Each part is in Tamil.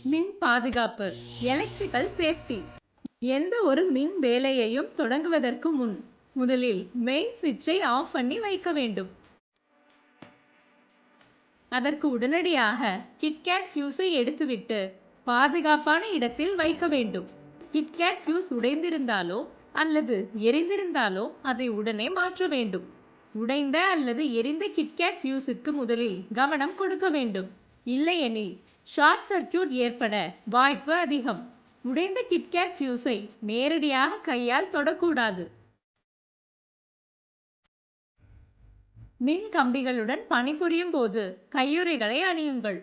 மின் பாதுகாப்பு, எலக்ட்ரிக்கல் சேஃப்டி. எந்த ஒரு மின் வேலையையும் தொடங்குவதற்கு முன் முதலில் மெயின் சுவிட்சை ஆஃப் பண்ணி வைக்க வேண்டும். அதற்கு உடனடியாக கிட்கேட் ஃபியூஸை எடுத்துவிட்டு பாதுகாப்பான இடத்தில் வைக்க வேண்டும். கிட்கேட் ஃபியூஸ் உடைந்திருந்தாலோ அல்லது எரிந்திருந்தாலோ அதை உடனே மாற்ற வேண்டும். உடைந்த அல்லது எரிந்த கிட்கேட் ஃபியூஸுக்கு முதலில் கவனம் கொடுக்க வேண்டும். இல்லையெனில் ஷார்ட் சர்க்யூட் ஏற்பட வாய்ப்பு அதிகம். உடைந்த கிட்கேட் ஃபியூஸை நேரடியாக கையால் தொடக்கூடாது. மின் கம்பிகளுடன் பணிபுரியும் போது கையுறைகளை அணியுங்கள்.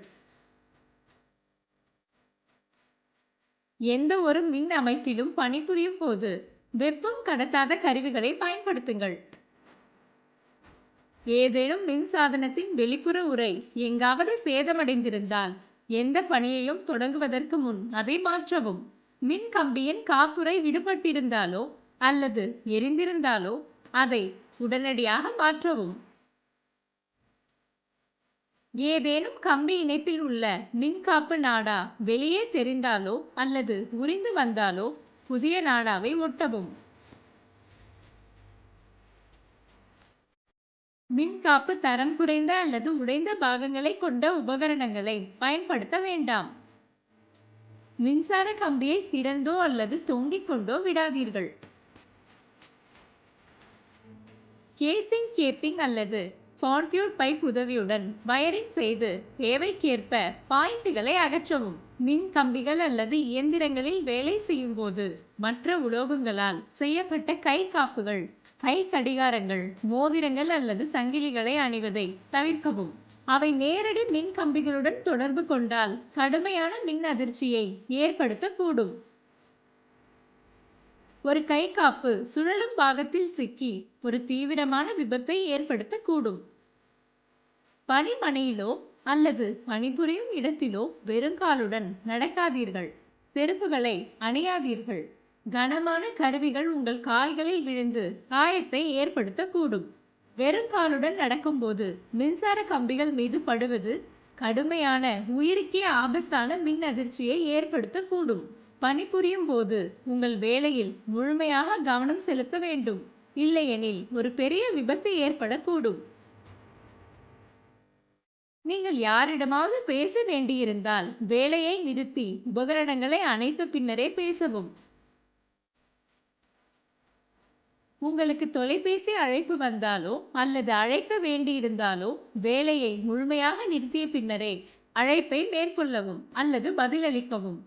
எந்த ஒரு மின் அமைப்பிலும் பணிபுரியும் போது வெப்பம் கடத்தாத கருவிகளை பயன்படுத்துங்கள். ஏதேனும் மின் சாதனத்தின் வெளிப்புற உறை எங்காவது சேதமடைந்திருந்தால் எந்த பணியையும் தொடங்குவதற்கு முன் அதை மாற்றவும். மின் கம்பியின் காப்புறை விடுபட்டிருந்தாலோ அல்லது எரிந்திருந்தாலோ அதை உடனடியாக மாற்றவும். ஏதேனும் கம்பி இணைப்பில் உள்ள மின்காப்பு நாடா வெளியே தெரிந்தாலோ அல்லது உரிந்து வந்தாலோ புதிய நாடாவை ஒட்டவும். மின்காப்பு தரம் குறைந்த அல்லது உடைந்த பாகங்களை கொண்ட உபகரணங்களை பயன்படுத்த வேண்டாம். மின்சார கம்பியை திறந்தோ அல்லது தொங்கிக் கொண்டோ விடாதீர்கள். கேசிங் கேப்பிங் அல்லது கான்டியூர் பைப் உதவியுடன் வயரிங் செய்து தேவைக்கேற்ப பாயிண்டுகளை அகற்றவும். மின் கம்பிகள் அல்லது இயந்திரங்களில் வேலை செய்யும் போது மற்ற உலோகங்களால் செய்யப்பட்ட கை காப்புகள், கை கடிகாரங்கள், மோதிரங்கள் அல்லது சங்கிலிகளை அணிவதை தவிர்க்கவும். அவை நேரடி மின் கம்பிகளுடன் தொடர்பு கொண்டால் கடுமையான மின் அதிர்ச்சியை ஏற்படுத்தக்கூடும். ஒரு கை காப்பு சுழலும் பாகத்தில் சிக்கி ஒரு தீவிரமான விபத்தை ஏற்படுத்தக்கூடும். பணிமனையிலோ அல்லது பணிபுரியும் இடத்திலோ வெறுங்காலுடன் நடக்காதீர்கள். செருப்புகளை அணியாதீர்கள். கனமான கருவிகள் உங்கள் கால்களில் விழுந்து காயத்தை ஏற்படுத்தக்கூடும். வெறுங்காலுடன் நடக்கும்போது மின்சார கம்பிகள் மீது படுவது கடுமையான உயிருக்கே ஆபத்தான மின் அதிர்ச்சியை ஏற்படுத்தக்கூடும். பணிபுரியும் போது உங்கள் வேலையில் முழுமையாக கவனம் செலுத்த வேண்டும். இல்லையெனில் ஒரு பெரிய விபத்து ஏற்படக்கூடும். நீங்கள் யாரிடமாவது பேச வேண்டியிருந்தால் வேலையை நிறுத்தி உபகரணங்களை அணைத்த பின்னரே பேசவும். உங்களுக்கு தொலைபேசி அழைப்பு வந்தாலோ அல்லது அழைக்க வேண்டியிருந்தாலோ வேலையை முழுமையாக நிறுத்திய பின்னரே அழைப்பை மேற்கொள்ளவும் அல்லது பதிலளிக்கவும்.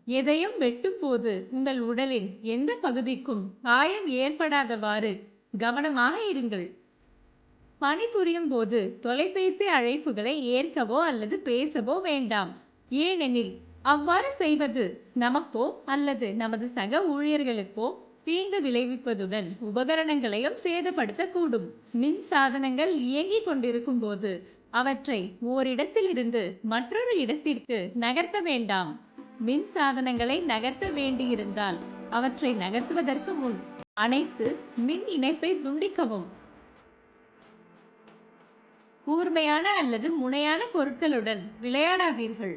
எதையும் வெட்டும் போது உங்கள் உடலின் எந்த பகுதிக்கும் காயம் ஏற்படாதவாறு கவனமாக இருங்கள். பணிபுரியும் போது தொலைபேசி அழைப்புகளை ஏற்கவோ அல்லது பேசவோ வேண்டாம். ஏனெனில் அவ்வாறு செய்வது நமக்கோ அல்லது நமது சக ஊழியர்களுக்கோ தீங்கு விளைவிப்பதுடன் உபகரணங்களையும் சேதப்படுத்தக்கூடும். மின் சாதனங்கள் இயங்கிக் கொண்டிருக்கும் போது அவற்றை ஓரிடத்தில் இருந்து மற்றொரு இடத்திற்கு நகர்த்த வேண்டாம். மின் சாதனங்களை நகர்த்த வேண்டியிருந்தால் அவற்றை நகர்த்துவதற்கு முன் அனைத்து மின் இணைப்பை துண்டிக்கவும். கூர்மையான அல்லது முனையான பொருட்களுடன் விளையாடாதீர்கள்.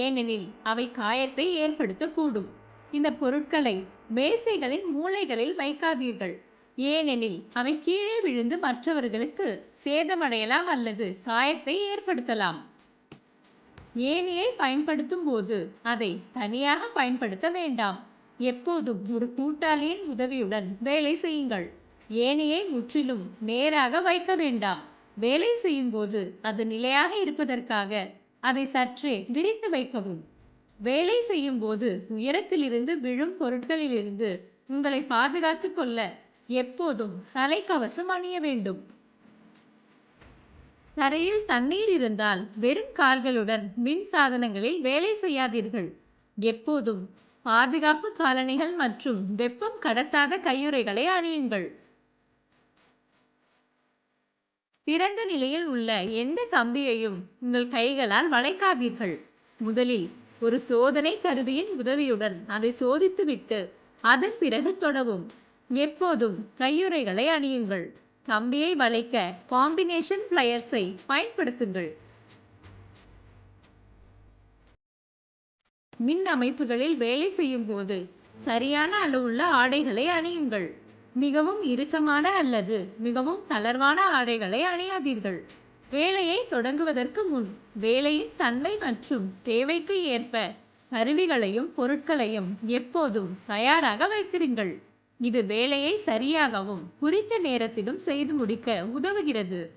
ஏனெனில் அவை காயத்தை ஏற்படுத்தக்கூடும். இந்த பொருட்களை மேசைகளின் மூலைகளில் வைக்காதீர்கள். ஏனெனில் அவை கீழே விழுந்து மற்றவர்களுக்கு சேதமடையலாம் அல்லது காயத்தை ஏற்படுத்தலாம். ஏணியை பயன்படுத்தும் போது அதை தனியாக பயன்படுத்த வேண்டாம். எப்போதும் ஒரு கூட்டாளியின் உதவியுடன் வேலை செய்யுங்கள். ஏணியை முற்றிலும் நேராக வைக்க வேண்டாம். வேலை செய்யும் போது அது நிலையாக இருப்பதற்காக அதை சற்றே விரித்து வைக்கவும். வேலை செய்யும் போது உயரத்திலிருந்து விழும் பொருட்களிலிருந்து உங்களை பாதுகாத்துக் கொள்ள எப்போதும் தலைக்கவசம் அணிய வேண்டும். தரையில் தண்ணீர் இருந்தால் வெறும் கால்களுடன் மின் சாதனங்களில் வேலை செய்யாதீர்கள். எப்போதும் பாதுகாப்பு காலணிகள் மற்றும் வெப்பம் கடத்தாத கையுறைகளை அணியுங்கள். திறந்த நிலையில் உள்ள எந்த கம்பியையும் உங்கள் கைகளால் வளைக்காதீர்கள். முதலில் ஒரு சோதனை கருவியின் உதவியுடன் அதை சோதித்துவிட்டு அதன் பிறகு தொடவும். எப்போதும் கையுறைகளை அணியுங்கள். கம்பியை வளைக்க காம்பினேஷன் பிளையர்ஸை பயன்படுத்துங்கள். மின் அமைப்புகளில் வேலை செய்யும் போது சரியான அளவுள்ள ஆடைகளை அணியுங்கள். மிகவும் இறுக்கமான அல்லது மிகவும் தளர்வான ஆடைகளை அணியாதீர்கள். வேலையை தொடங்குவதற்கு முன் வேலையின் தன்மை மற்றும் தேவைக்கு ஏற்ப கருவிகளையும் பொருட்களையும் எப்போதும் தயாராக வைத்திருங்கள். இது வேலையை சரியாகவும் குறித்த நேரத்திலும் செய்து முடிக்க உதவுகிறது.